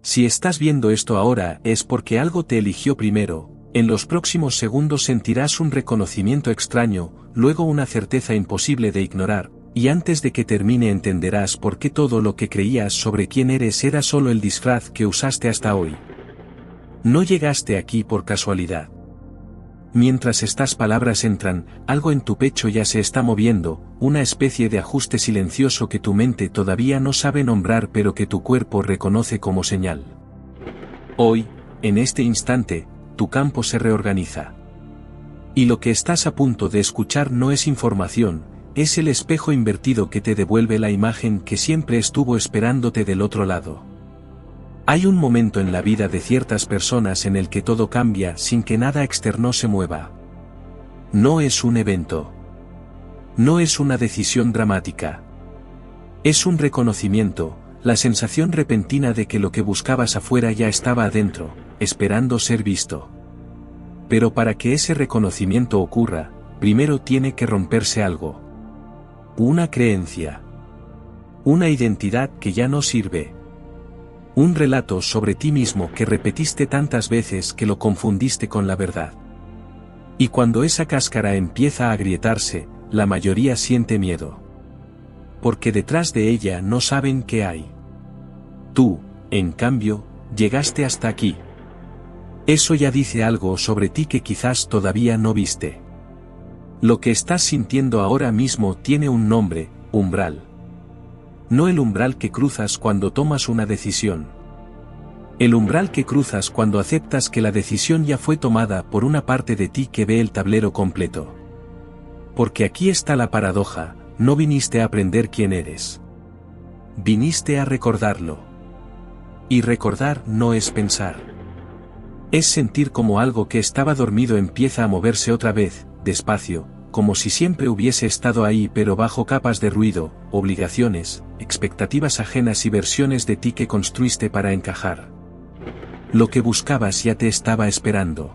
Si estás viendo esto ahora es porque algo te eligió primero. En los próximos segundos sentirás un reconocimiento extraño, luego una certeza imposible de ignorar, y antes de que termine entenderás por qué todo lo que creías sobre quién eres era solo el disfraz que usaste hasta hoy. No llegaste aquí por casualidad. Mientras estas palabras entran, algo en tu pecho ya se está moviendo, una especie de ajuste silencioso que tu mente todavía no sabe nombrar pero que tu cuerpo reconoce como señal. Hoy, en este instante, tu campo se reorganiza. Y lo que estás a punto de escuchar no es información, es el espejo invertido que te devuelve la imagen que siempre estuvo esperándote del otro lado. Hay un momento en la vida de ciertas personas en el que todo cambia sin que nada externo se mueva. No es un evento. No es una decisión dramática. Es un reconocimiento, la sensación repentina de que lo que buscabas afuera ya estaba adentro, esperando ser visto. Pero para que ese reconocimiento ocurra, primero tiene que romperse algo. Una creencia. Una identidad que ya no sirve. Un relato sobre ti mismo que repetiste tantas veces que lo confundiste con la verdad. Y cuando esa cáscara empieza a agrietarse, la mayoría siente miedo. Porque detrás de ella no saben qué hay. Tú, en cambio, llegaste hasta aquí. Eso ya dice algo sobre ti que quizás todavía no viste. Lo que estás sintiendo ahora mismo tiene un nombre, umbral. No el umbral que cruzas cuando tomas una decisión. El umbral que cruzas cuando aceptas que la decisión ya fue tomada por una parte de ti que ve el tablero completo. Porque aquí está la paradoja, no viniste a aprender quién eres. Viniste a recordarlo. Y recordar no es pensar. Es sentir como algo que estaba dormido empieza a moverse otra vez, despacio, como si siempre hubiese estado ahí pero bajo capas de ruido, obligaciones, expectativas ajenas y versiones de ti que construiste para encajar. Lo que buscabas ya te estaba esperando.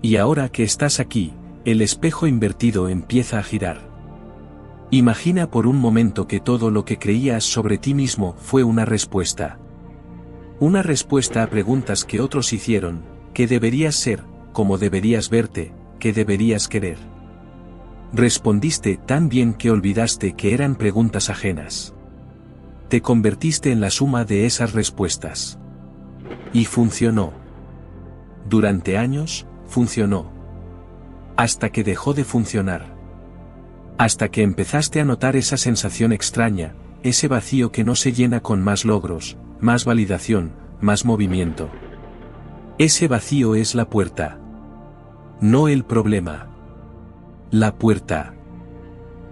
Y ahora que estás aquí, el espejo invertido empieza a girar. Imagina por un momento que todo lo que creías sobre ti mismo fue una respuesta. Una respuesta a preguntas que otros hicieron, qué deberías ser, cómo deberías verte, qué deberías querer. Respondiste tan bien que olvidaste que eran preguntas ajenas. Te convertiste en la suma de esas respuestas. Y funcionó. Durante años, funcionó. Hasta que dejó de funcionar. Hasta que empezaste a notar esa sensación extraña, ese vacío que no se llena con más logros, más validación, más movimiento. Ese vacío es la puerta. No el problema. La puerta.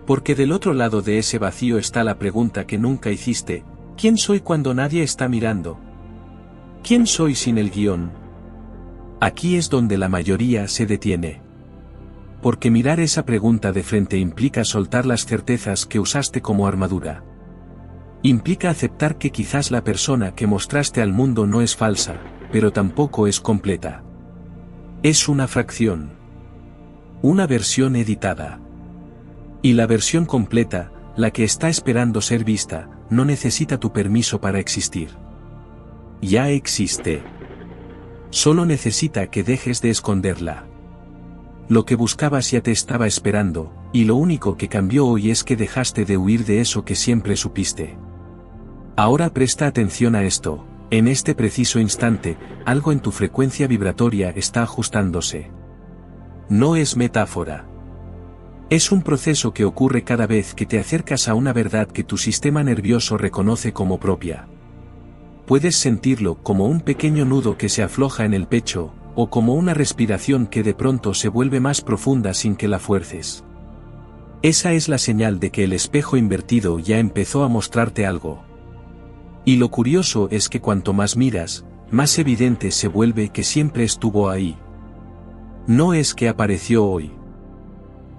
Porque del otro lado de ese vacío está la pregunta que nunca hiciste, ¿quién soy cuando nadie está mirando? ¿Quién soy sin el guión? Aquí es donde la mayoría se detiene. Porque mirar esa pregunta de frente implica soltar las certezas que usaste como armadura. Implica aceptar que quizás la persona que mostraste al mundo no es falsa, pero tampoco es completa. Es una fracción. Una versión editada. Y la versión completa, la que está esperando ser vista, no necesita tu permiso para existir. Ya existe. Solo necesita que dejes de esconderla. Lo que buscabas ya te estaba esperando, y lo único que cambió hoy es que dejaste de huir de eso que siempre supiste. Ahora presta atención a esto, en este preciso instante, algo en tu frecuencia vibratoria está ajustándose. No es metáfora. Es un proceso que ocurre cada vez que te acercas a una verdad que tu sistema nervioso reconoce como propia. Puedes sentirlo como un pequeño nudo que se afloja en el pecho, o como una respiración que de pronto se vuelve más profunda sin que la fuerces. Esa es la señal de que el espejo invertido ya empezó a mostrarte algo. Y lo curioso es que cuanto más miras, más evidente se vuelve que siempre estuvo ahí. No es que apareció hoy.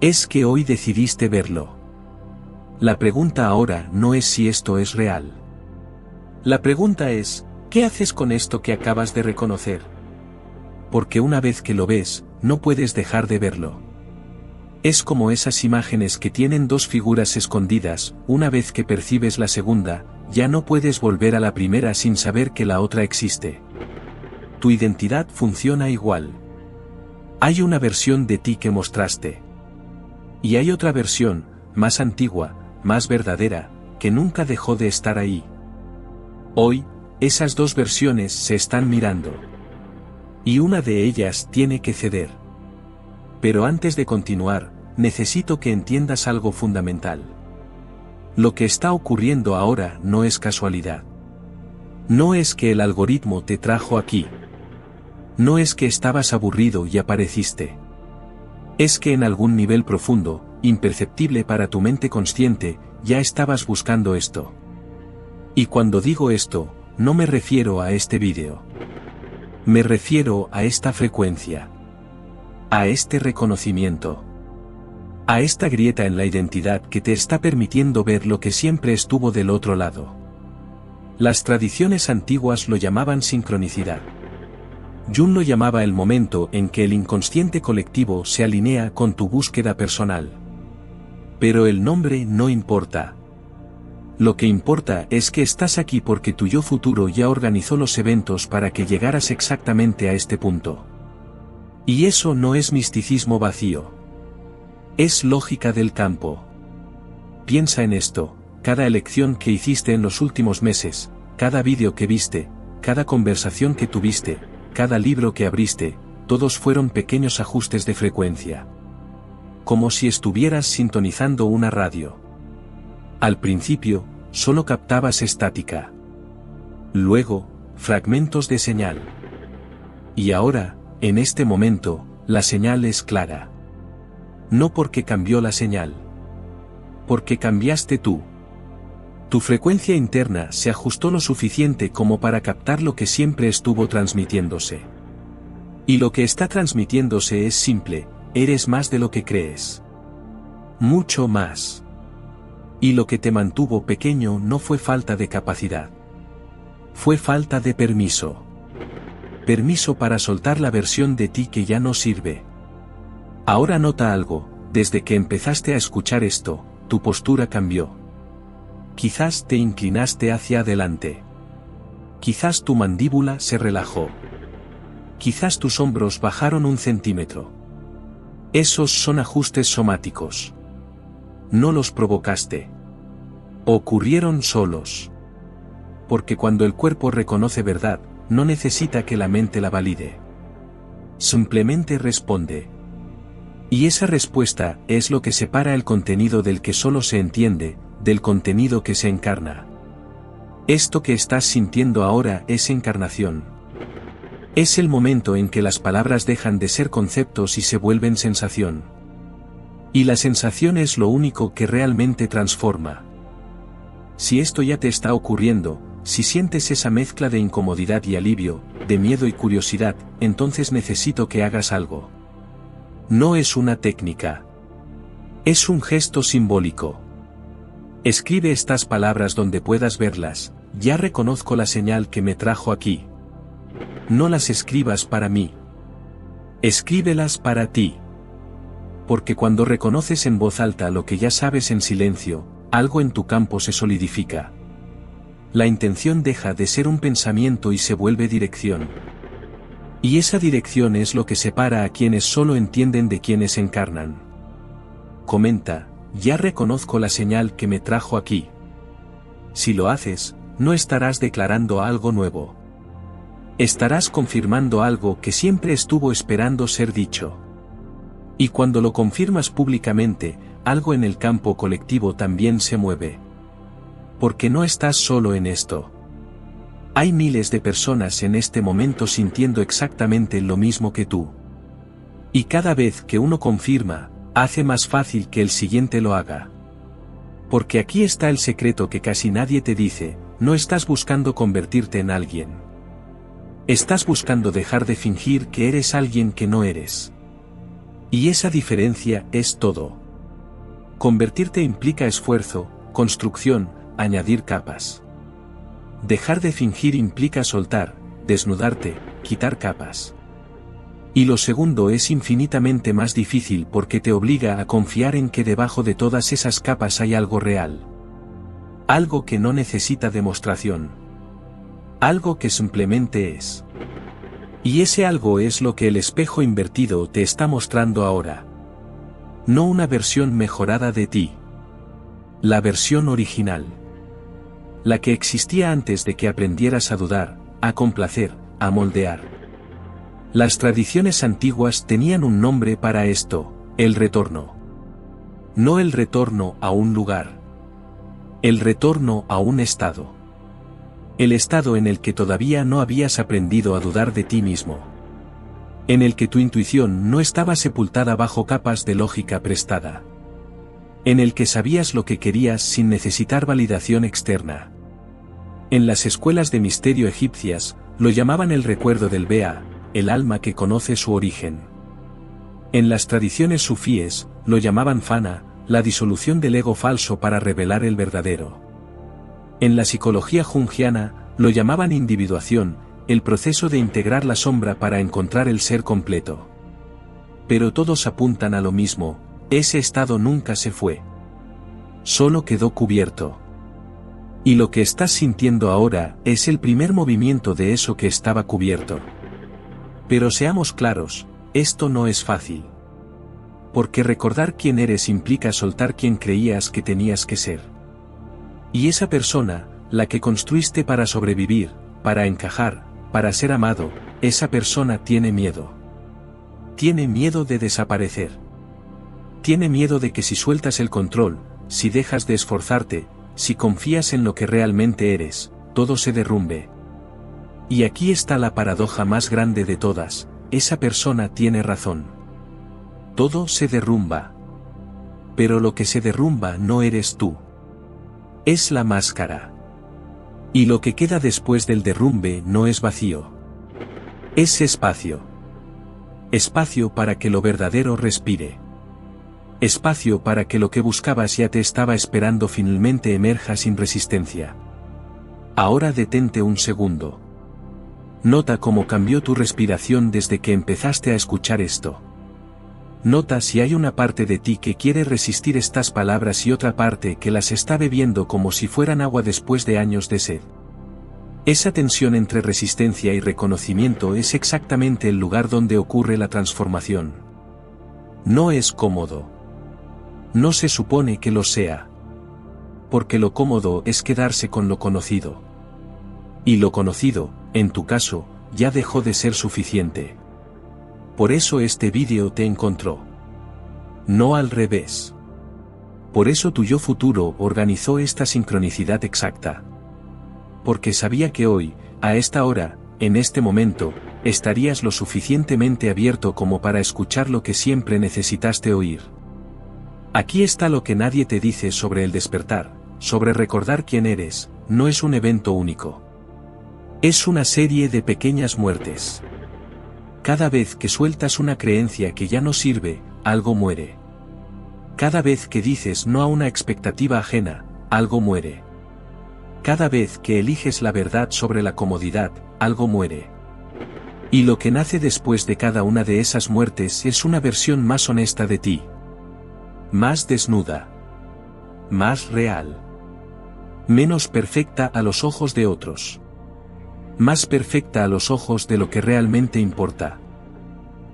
Es que hoy decidiste verlo. La pregunta ahora no es si esto es real. La pregunta es, ¿qué haces con esto que acabas de reconocer? Porque una vez que lo ves, no puedes dejar de verlo. Es como esas imágenes que tienen dos figuras escondidas, una vez que percibes la segunda, ya no puedes volver a la primera sin saber que la otra existe. Tu identidad funciona igual. Hay una versión de ti que mostraste. Y hay otra versión, más antigua, más verdadera, que nunca dejó de estar ahí. Hoy, esas dos versiones se están mirando. Y una de ellas tiene que ceder. Pero antes de continuar, necesito que entiendas algo fundamental. Lo que está ocurriendo ahora no es casualidad. No es que el algoritmo te trajo aquí. No es que estabas aburrido y apareciste. Es que en algún nivel profundo, imperceptible para tu mente consciente, ya estabas buscando esto. Y cuando digo esto, no me refiero a este vídeo. Me refiero a esta frecuencia. A este reconocimiento. A esta grieta en la identidad que te está permitiendo ver lo que siempre estuvo del otro lado. Las tradiciones antiguas lo llamaban sincronicidad. Jung lo llamaba el momento en que el inconsciente colectivo se alinea con tu búsqueda personal. Pero el nombre no importa. Lo que importa es que estás aquí porque tu yo futuro ya organizó los eventos para que llegaras exactamente a este punto. Y eso no es misticismo vacío. Es lógica del campo. Piensa en esto, cada elección que hiciste en los últimos meses, cada vídeo que viste, cada conversación que tuviste, cada libro que abriste, todos fueron pequeños ajustes de frecuencia. Como si estuvieras sintonizando una radio. Al principio, solo captabas estática. Luego, fragmentos de señal. Y ahora, en este momento, la señal es clara. No porque cambió la señal. Porque cambiaste tú. Tu frecuencia interna se ajustó lo suficiente como para captar lo que siempre estuvo transmitiéndose. Y lo que está transmitiéndose es simple, eres más de lo que crees. Mucho más. Y lo que te mantuvo pequeño no fue falta de capacidad. Fue falta de permiso. Permiso para soltar la versión de ti que ya no sirve. Ahora nota algo, desde que empezaste a escuchar esto, tu postura cambió. Quizás te inclinaste hacia adelante. Quizás tu mandíbula se relajó. Quizás tus hombros bajaron 1 centímetro. Esos son ajustes somáticos. No los provocaste. Ocurrieron solos. Porque cuando el cuerpo reconoce verdad, no necesita que la mente la valide. Simplemente responde. Y esa respuesta es lo que separa el contenido del que solo se entiende, del contenido que se encarna. Esto que estás sintiendo ahora es encarnación. Es el momento en que las palabras dejan de ser conceptos y se vuelven sensación. Y la sensación es lo único que realmente transforma. Si esto ya te está ocurriendo, si sientes esa mezcla de incomodidad y alivio, de miedo y curiosidad, entonces necesito que hagas algo. No es una técnica. Es un gesto simbólico. Escribe estas palabras donde puedas verlas, ya reconozco la señal que me trajo aquí. No las escribas para mí. Escríbelas para ti. Porque cuando reconoces en voz alta lo que ya sabes en silencio, algo en tu campo se solidifica. La intención deja de ser un pensamiento y se vuelve dirección. Y esa dirección es lo que separa a quienes solo entienden de quienes encarnan. Comenta, ya reconozco la señal que me trajo aquí. Si lo haces, no estarás declarando algo nuevo. Estarás confirmando algo que siempre estuvo esperando ser dicho. Y cuando lo confirmas públicamente, algo en el campo colectivo también se mueve. Porque no estás solo en esto. Hay miles de personas en este momento sintiendo exactamente lo mismo que tú. Y cada vez que uno confirma, hace más fácil que el siguiente lo haga. Porque aquí está el secreto que casi nadie te dice, no estás buscando convertirte en alguien. Estás buscando dejar de fingir que eres alguien que no eres. Y esa diferencia es todo. Convertirte implica esfuerzo, construcción, añadir capas. Dejar de fingir implica soltar, desnudarte, quitar capas. Y lo segundo es infinitamente más difícil porque te obliga a confiar en que debajo de todas esas capas hay algo real. Algo que no necesita demostración. Algo que simplemente es. Y ese algo es lo que el espejo invertido te está mostrando ahora. No una versión mejorada de ti. La versión original. La que existía antes de que aprendieras a dudar, a complacer, a moldear. Las tradiciones antiguas tenían un nombre para esto, el retorno. No el retorno a un lugar. El retorno a un estado. El estado en el que todavía no habías aprendido a dudar de ti mismo. En el que tu intuición no estaba sepultada bajo capas de lógica prestada. En el que sabías lo que querías sin necesitar validación externa. En las escuelas de misterio egipcias, lo llamaban el recuerdo del Bea, el alma que conoce su origen. En las tradiciones sufíes, lo llamaban Fana, la disolución del ego falso para revelar el verdadero. En la psicología junguiana, lo llamaban individuación, el proceso de integrar la sombra para encontrar el ser completo. Pero todos apuntan a lo mismo, ese estado nunca se fue. Solo quedó cubierto. Y lo que estás sintiendo ahora es el primer movimiento de eso que estaba cubierto. Pero seamos claros, esto no es fácil. Porque recordar quién eres implica soltar quien creías que tenías que ser. Y esa persona, la que construiste para sobrevivir, para encajar, para ser amado, esa persona tiene miedo. Tiene miedo de desaparecer. Tiene miedo de que si sueltas el control, si dejas de esforzarte, si confías en lo que realmente eres, todo se derrumbe. Y aquí está la paradoja más grande de todas, esa persona tiene razón. Todo se derrumba. Pero lo que se derrumba no eres tú. Es la máscara. Y lo que queda después del derrumbe no es vacío. Es espacio. Espacio para que lo verdadero respire. Espacio para que lo que buscabas ya te estaba esperando finalmente emerja sin resistencia. Ahora detente un segundo. Nota cómo cambió tu respiración desde que empezaste a escuchar esto. Nota si hay una parte de ti que quiere resistir estas palabras y otra parte que las está bebiendo como si fueran agua después de años de sed. Esa tensión entre resistencia y reconocimiento es exactamente el lugar donde ocurre la transformación. No es cómodo. No se supone que lo sea. Porque lo cómodo es quedarse con lo conocido. Y lo conocido, en tu caso, ya dejó de ser suficiente. Por eso este vídeo te encontró. No al revés. Por eso tu yo futuro organizó esta sincronicidad exacta. Porque sabía que hoy, a esta hora, en este momento, estarías lo suficientemente abierto como para escuchar lo que siempre necesitaste oír. Aquí está lo que nadie te dice sobre el despertar, sobre recordar quién eres, no es un evento único. Es una serie de pequeñas muertes. Cada vez que sueltas una creencia que ya no sirve, algo muere. Cada vez que dices no a una expectativa ajena, algo muere. Cada vez que eliges la verdad sobre la comodidad, algo muere. Y lo que nace después de cada una de esas muertes es una versión más honesta de ti. Más desnuda. Más real. Menos perfecta a los ojos de otros. Más perfecta a los ojos de lo que realmente importa.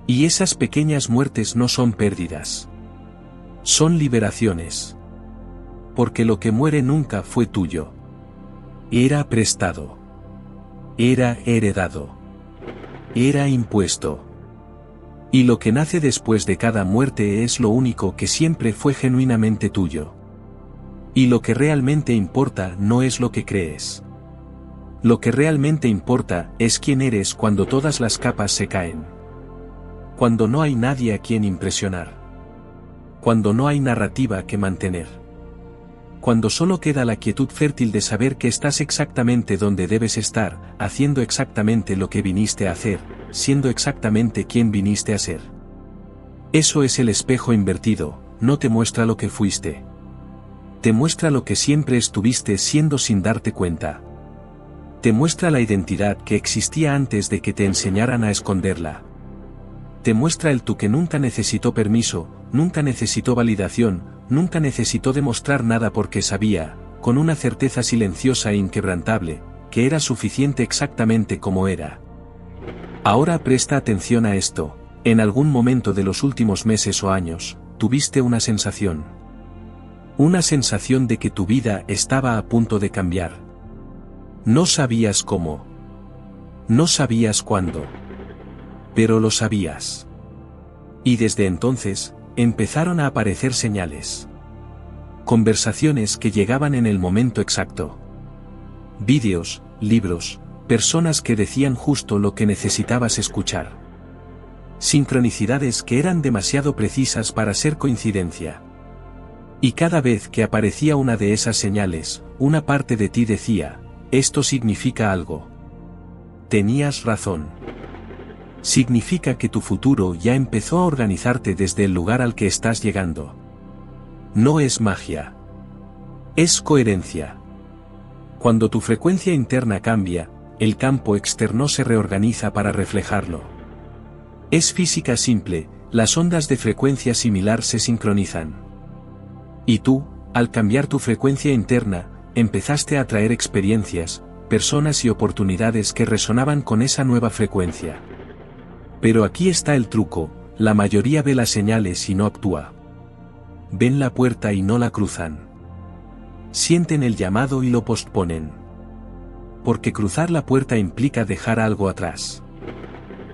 Y esas pequeñas muertes no son pérdidas. Son liberaciones. Porque lo que muere nunca fue tuyo. Era prestado. Era heredado. Era impuesto. Y lo que nace después de cada muerte es lo único que siempre fue genuinamente tuyo. Y lo que realmente importa no es lo que crees. Lo que realmente importa es quién eres cuando todas las capas se caen. Cuando no hay nadie a quien impresionar. Cuando no hay narrativa que mantener. Cuando solo queda la quietud fértil de saber que estás exactamente donde debes estar, haciendo exactamente lo que viniste a hacer, siendo exactamente quien viniste a ser. Eso es el espejo invertido, no te muestra lo que fuiste. Te muestra lo que siempre estuviste siendo sin darte cuenta. Te muestra la identidad que existía antes de que te enseñaran a esconderla. Te muestra el tú que nunca necesitó permiso, nunca necesitó validación, nunca necesitó demostrar nada porque sabía, con una certeza silenciosa e inquebrantable, que era suficiente exactamente como era. Ahora presta atención a esto, en algún momento de los últimos meses o años, tuviste una sensación. Una sensación de que tu vida estaba a punto de cambiar. No sabías cómo. No sabías cuándo. Pero lo sabías. Y desde entonces, empezaron a aparecer señales. Conversaciones que llegaban en el momento exacto. Vídeos, libros, personas que decían justo lo que necesitabas escuchar. Sincronicidades que eran demasiado precisas para ser coincidencia. Y cada vez que aparecía una de esas señales, una parte de ti decía, esto significa algo. Tenías razón. Significa que tu futuro ya empezó a organizarte desde el lugar al que estás llegando. No es magia. Es coherencia. Cuando tu frecuencia interna cambia, el campo externo se reorganiza para reflejarlo. Es física simple, las ondas de frecuencia similar se sincronizan. Y tú, al cambiar tu frecuencia interna, empezaste a atraer experiencias, personas y oportunidades que resonaban con esa nueva frecuencia. Pero aquí está el truco, la mayoría ve las señales y no actúa. Ven la puerta y no la cruzan. Sienten el llamado y lo posponen. Porque cruzar la puerta implica dejar algo atrás.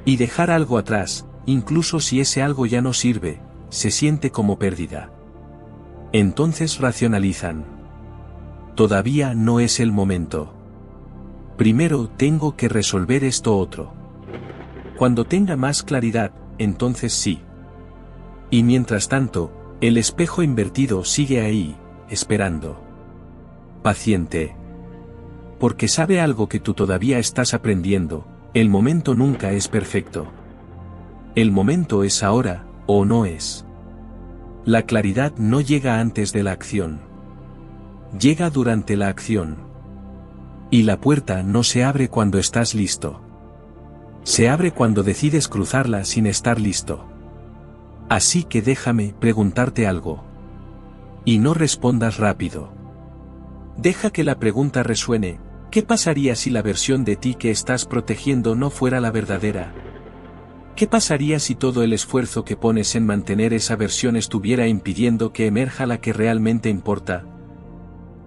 Y dejar algo atrás, incluso si ese algo ya no sirve, se siente como pérdida. Entonces racionalizan. Todavía no es el momento. Primero tengo que resolver esto otro. Cuando tenga más claridad, entonces sí. Y mientras tanto, el espejo invertido sigue ahí, esperando. Paciente. Porque sabe algo que tú todavía estás aprendiendo, el momento nunca es perfecto. El momento es ahora, o no es. La claridad no llega antes de la acción. Llega durante la acción. Y la puerta no se abre cuando estás listo. Se abre cuando decides cruzarla sin estar listo. Así que déjame preguntarte algo. Y no respondas rápido. Deja que la pregunta resuene. ¿Qué pasaría si la versión de ti que estás protegiendo no fuera la verdadera? ¿Qué pasaría si todo el esfuerzo que pones en mantener esa versión estuviera impidiendo que emerja la que realmente importa?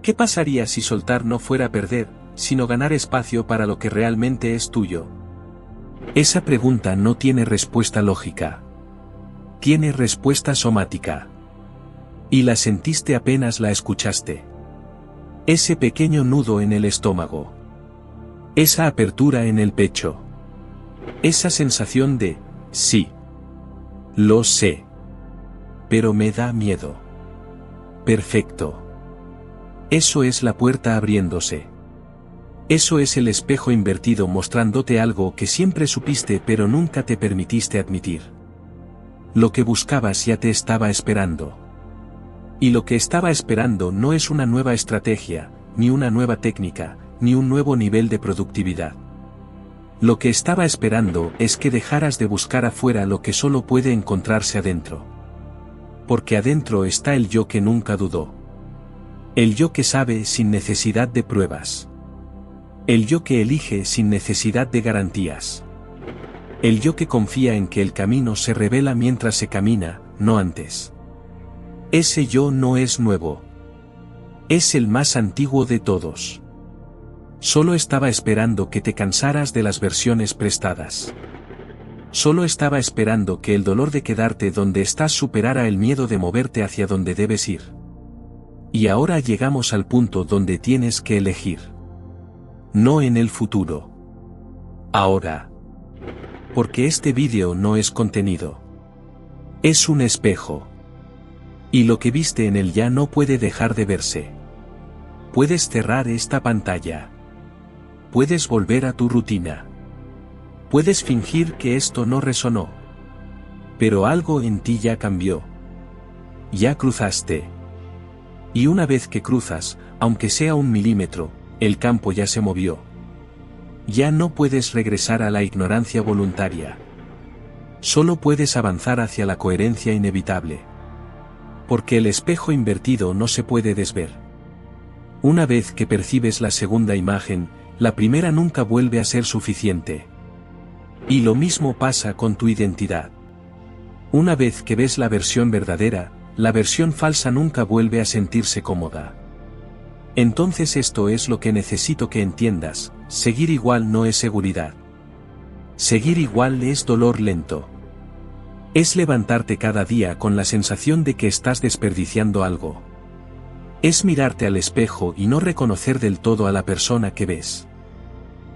¿Qué pasaría si soltar no fuera perder, sino ganar espacio para lo que realmente es tuyo? Esa pregunta no tiene respuesta lógica. Tiene respuesta somática. Y la sentiste apenas la escuchaste. Ese pequeño nudo en el estómago. Esa apertura en el pecho. Esa sensación de, sí. Lo sé. Pero me da miedo. Perfecto. Eso es la puerta abriéndose. Eso es el espejo invertido mostrándote algo que siempre supiste pero nunca te permitiste admitir. Lo que buscabas ya te estaba esperando. Y lo que estaba esperando no es una nueva estrategia, ni una nueva técnica, ni un nuevo nivel de productividad. Lo que estaba esperando es que dejaras de buscar afuera lo que solo puede encontrarse adentro. Porque adentro está el yo que nunca dudó. El yo que sabe sin necesidad de pruebas. El yo que elige sin necesidad de garantías. El yo que confía en que el camino se revela mientras se camina, no antes. Ese yo no es nuevo. Es el más antiguo de todos. Solo estaba esperando que te cansaras de las versiones prestadas. Solo estaba esperando que el dolor de quedarte donde estás superara el miedo de moverte hacia donde debes ir. Y ahora llegamos al punto donde tienes que elegir. No en el futuro. Ahora. Porque este vídeo no es contenido. Es un espejo. Y lo que viste en él ya no puede dejar de verse. Puedes cerrar esta pantalla. Puedes volver a tu rutina. Puedes fingir que esto no resonó. Pero algo en ti ya cambió. Ya cruzaste. Y una vez que cruzas, aunque sea 1 milímetro, el campo ya se movió. Ya no puedes regresar a la ignorancia voluntaria. Solo puedes avanzar hacia la coherencia inevitable. Porque el espejo invertido no se puede desver. Una vez que percibes la segunda imagen, la primera nunca vuelve a ser suficiente. Y lo mismo pasa con tu identidad. Una vez que ves la versión verdadera, la versión falsa nunca vuelve a sentirse cómoda. Entonces esto es lo que necesito que entiendas: seguir igual no es seguridad. Seguir igual es dolor lento. Es levantarte cada día con la sensación de que estás desperdiciando algo. Es mirarte al espejo y no reconocer del todo a la persona que ves.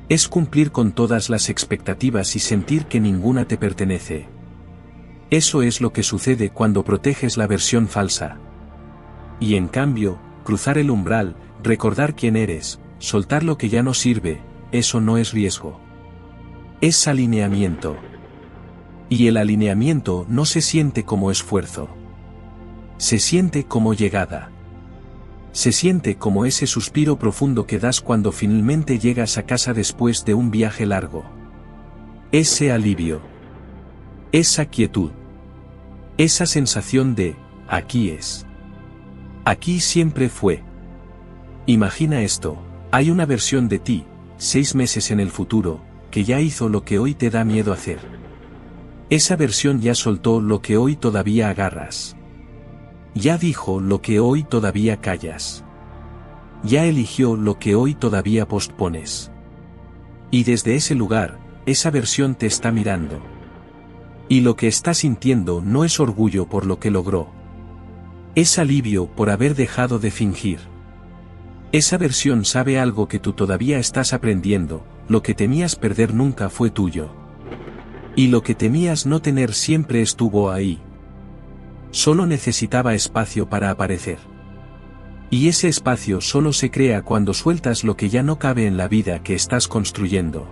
Es cumplir con todas las expectativas y sentir que ninguna te pertenece. Eso es lo que sucede cuando proteges la versión falsa. Y en cambio, cruzar el umbral, recordar quién eres, soltar lo que ya no sirve, eso no es riesgo. Es alineamiento. Y el alineamiento no se siente como esfuerzo. Se siente como llegada. Se siente como ese suspiro profundo que das cuando finalmente llegas a casa después de un viaje largo. Ese alivio. Esa quietud. Esa sensación de, aquí es. Aquí siempre fue. Imagina esto: hay una versión de ti, 6 meses en el futuro, que ya hizo lo que hoy te da miedo hacer. Esa versión ya soltó lo que hoy todavía agarras. Ya dijo lo que hoy todavía callas. Ya eligió lo que hoy todavía pospones. Y desde ese lugar, esa versión te está mirando. Y lo que está sintiendo no es orgullo por lo que logró. Es alivio por haber dejado de fingir. Esa versión sabe algo que tú todavía estás aprendiendo: lo que temías perder nunca fue tuyo. Y lo que temías no tener siempre estuvo ahí. Solo necesitaba espacio para aparecer. Y ese espacio solo se crea cuando sueltas lo que ya no cabe en la vida que estás construyendo.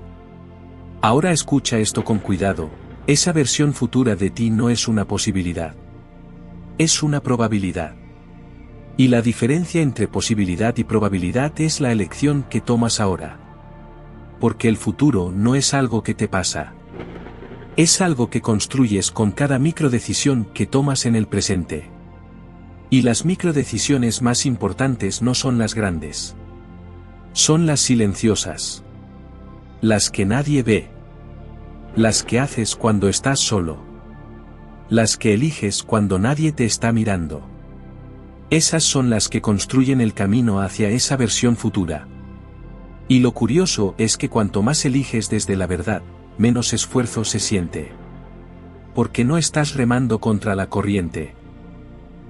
Ahora escucha esto con cuidado: esa versión futura de ti no es una posibilidad. Es una probabilidad. Y la diferencia entre posibilidad y probabilidad es la elección que tomas ahora. Porque el futuro no es algo que te pasa. Es algo que construyes con cada microdecisión que tomas en el presente. Y las microdecisiones más importantes no son las grandes. Son las silenciosas. Las que nadie ve. Las que haces cuando estás solo. Las que eliges cuando nadie te está mirando. Esas son las que construyen el camino hacia esa versión futura. Y lo curioso es que cuanto más eliges desde la verdad, menos esfuerzo se siente. Porque no estás remando contra la corriente.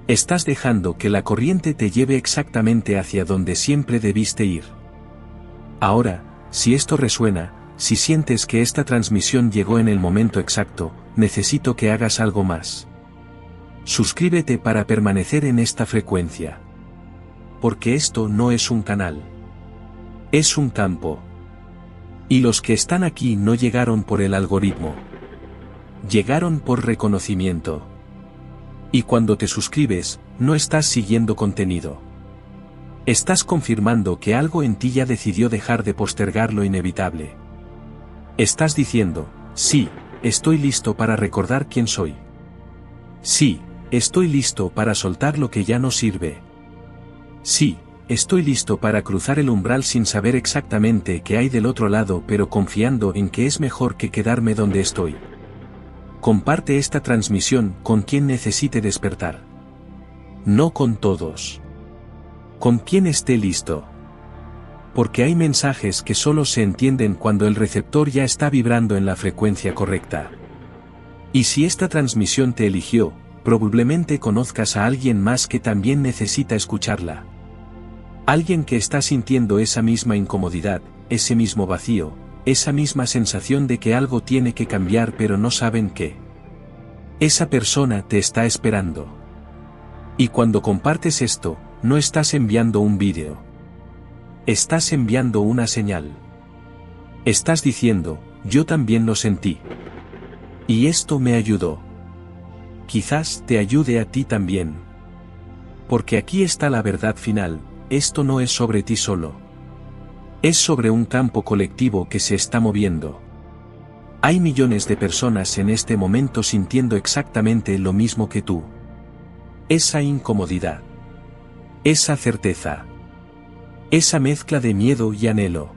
Estás dejando que la corriente te lleve exactamente hacia donde siempre debiste ir. Ahora, si esto resuena, si sientes que esta transmisión llegó en el momento exacto, necesito que hagas algo más. Suscríbete para permanecer en esta frecuencia. Porque esto no es un canal. Es un campo. Y los que están aquí no llegaron por el algoritmo. Llegaron por reconocimiento. Y cuando te suscribes, no estás siguiendo contenido. Estás confirmando que algo en ti ya decidió dejar de postergar lo inevitable. Estás diciendo: sí, estoy listo para recordar quién soy. Sí, estoy listo para soltar lo que ya no sirve. Sí, estoy listo para cruzar el umbral sin saber exactamente qué hay del otro lado, pero confiando en que es mejor que quedarme donde estoy. Comparte esta transmisión con quien necesite despertar. No con todos. Con quien esté listo. Porque hay mensajes que solo se entienden cuando el receptor ya está vibrando en la frecuencia correcta. Y si esta transmisión te eligió, probablemente conozcas a alguien más que también necesita escucharla. Alguien que está sintiendo esa misma incomodidad, ese mismo vacío, esa misma sensación de que algo tiene que cambiar pero no saben qué. Esa persona te está esperando. Y cuando compartes esto, no estás enviando un vídeo. Estás enviando una señal. Estás diciendo: yo también lo sentí. Y esto me ayudó. Quizás te ayude a ti también. Porque aquí está la verdad final: esto no es sobre ti solo. Es sobre un campo colectivo que se está moviendo. Hay millones de personas en este momento sintiendo exactamente lo mismo que tú. Esa incomodidad. Esa certeza. Esa mezcla de miedo y anhelo.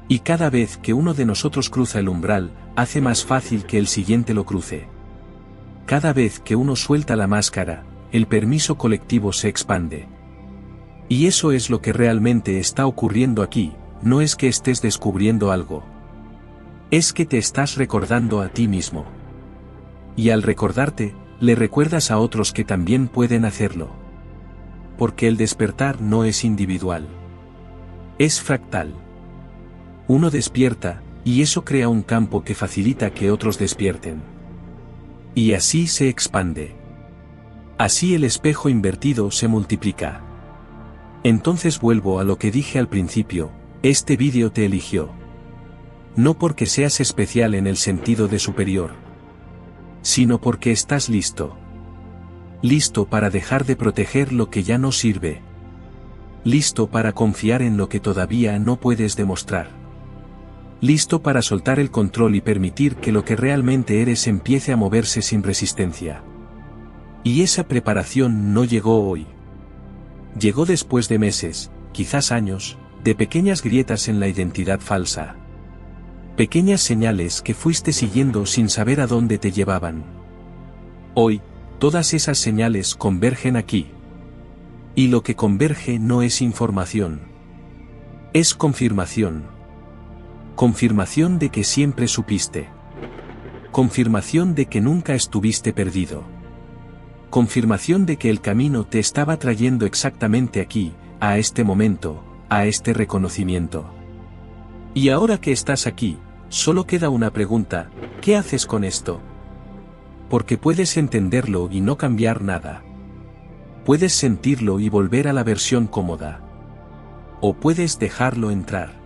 Y cada vez que uno de nosotros cruza el umbral, hace más fácil que el siguiente lo cruce. Cada vez que uno suelta la máscara, el permiso colectivo se expande. Y eso es lo que realmente está ocurriendo aquí, no es que estés descubriendo algo. Es que te estás recordando a ti mismo. Y al recordarte, le recuerdas a otros que también pueden hacerlo. Porque el despertar no es individual. Es fractal. Uno despierta, y eso crea un campo que facilita que otros despierten. Y así se expande. Así el espejo invertido se multiplica. Entonces vuelvo a lo que dije al principio, este vídeo te eligió. No porque seas especial en el sentido de superior, sino porque estás listo. Listo para dejar de proteger lo que ya no sirve. Listo para confiar en lo que todavía no puedes demostrar. Listo para soltar el control y permitir que lo que realmente eres empiece a moverse sin resistencia. Y esa preparación no llegó hoy. Llegó después de meses, quizás años, de pequeñas grietas en la identidad falsa. Pequeñas señales que fuiste siguiendo sin saber a dónde te llevaban. Hoy, todas esas señales convergen aquí. Y lo que converge no es información. Es confirmación. Confirmación de que siempre supiste. Confirmación de que nunca estuviste perdido. Confirmación de que el camino te estaba trayendo exactamente aquí, a este momento, a este reconocimiento. Y ahora que estás aquí, solo queda una pregunta, ¿qué haces con esto? Porque puedes entenderlo y no cambiar nada. Puedes sentirlo y volver a la versión cómoda. O puedes dejarlo entrar.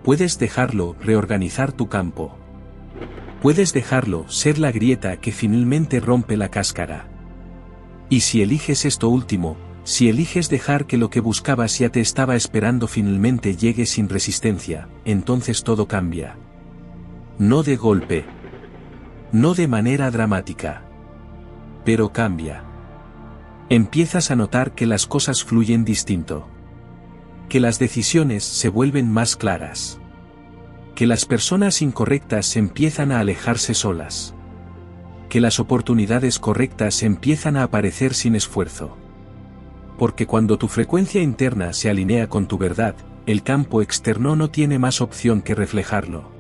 Puedes dejarlo reorganizar tu campo. Puedes dejarlo ser la grieta que finalmente rompe la cáscara. Y si eliges esto último, si eliges dejar que lo que buscabas ya te estaba esperando finalmente llegue sin resistencia, entonces todo cambia. No de golpe. No de manera dramática. Pero cambia. Empiezas a notar que las cosas fluyen distinto. Que las decisiones se vuelven más claras. Que las personas incorrectas empiezan a alejarse solas. Que las oportunidades correctas empiezan a aparecer sin esfuerzo. Porque cuando tu frecuencia interna se alinea con tu verdad, el campo externo no tiene más opción que reflejarlo.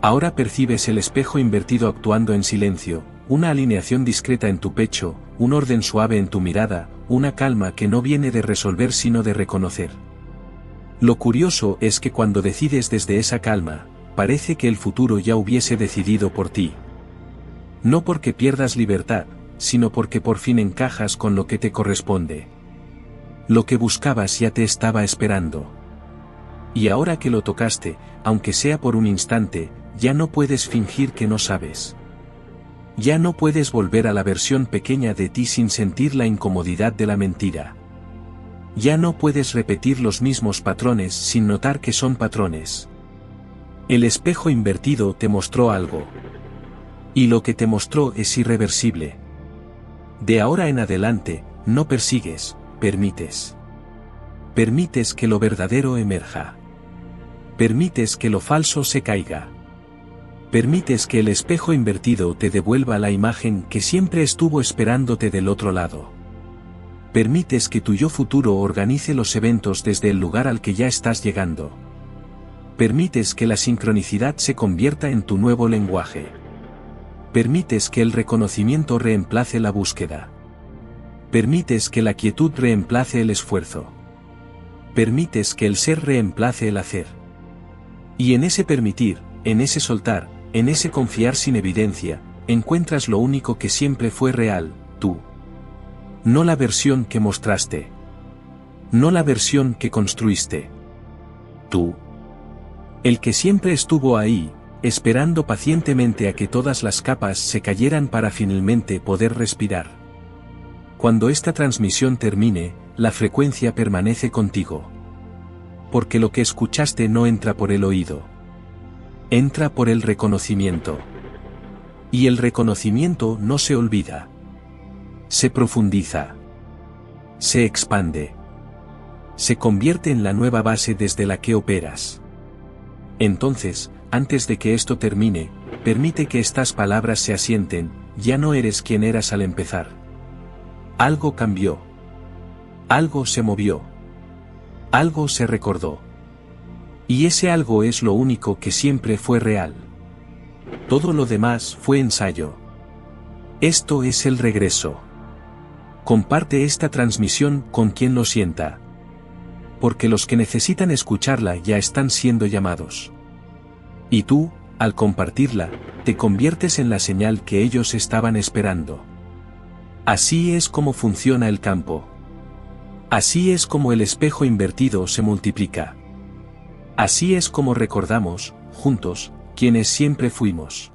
Ahora percibes el espejo invertido actuando en silencio, una alineación discreta en tu pecho, un orden suave en tu mirada, una calma que no viene de resolver sino de reconocer. Lo curioso es que cuando decides desde esa calma, parece que el futuro ya hubiese decidido por ti. No porque pierdas libertad, sino porque por fin encajas con lo que te corresponde. Lo que buscabas ya te estaba esperando. Y ahora que lo tocaste, aunque sea por un instante, ya no puedes fingir que no sabes. Ya no puedes volver a la versión pequeña de ti sin sentir la incomodidad de la mentira. Ya no puedes repetir los mismos patrones sin notar que son patrones. El espejo invertido te mostró algo. Y lo que te mostró es irreversible. De ahora en adelante, no persigues, permites. Permites que lo verdadero emerja. Permites que lo falso se caiga. Permites que el espejo invertido te devuelva la imagen que siempre estuvo esperándote del otro lado. Permites que tu yo futuro organice los eventos desde el lugar al que ya estás llegando. Permites que la sincronicidad se convierta en tu nuevo lenguaje. Permites que el reconocimiento reemplace la búsqueda. Permites que la quietud reemplace el esfuerzo. Permites que el ser reemplace el hacer. Y en ese permitir, en ese soltar, en ese confiar sin evidencia, encuentras lo único que siempre fue real, tú. No la versión que mostraste. No la versión que construiste. Tú. El que siempre estuvo ahí, esperando pacientemente a que todas las capas se cayeran para finalmente poder respirar. Cuando esta transmisión termine, la frecuencia permanece contigo. Porque lo que escuchaste no entra por el oído. Entra por el reconocimiento. Y el reconocimiento no se olvida. Se profundiza. Se expande. se convierte en la nueva base desde la que operas. Entonces, antes de que esto termine, permite que estas palabras se asienten: ya no eres quien eras al empezar. Algo cambió. Algo se movió. Algo se recordó. Y ese algo es lo único que siempre fue real. Todo lo demás fue ensayo. Esto es el regreso. Comparte esta transmisión con quien lo sienta. Porque los que necesitan escucharla ya están siendo llamados. Y tú, al compartirla, te conviertes en la señal que ellos estaban esperando. Así es como funciona el campo. Así es como el espejo invertido se multiplica. Así es como recordamos, juntos, quienes siempre fuimos.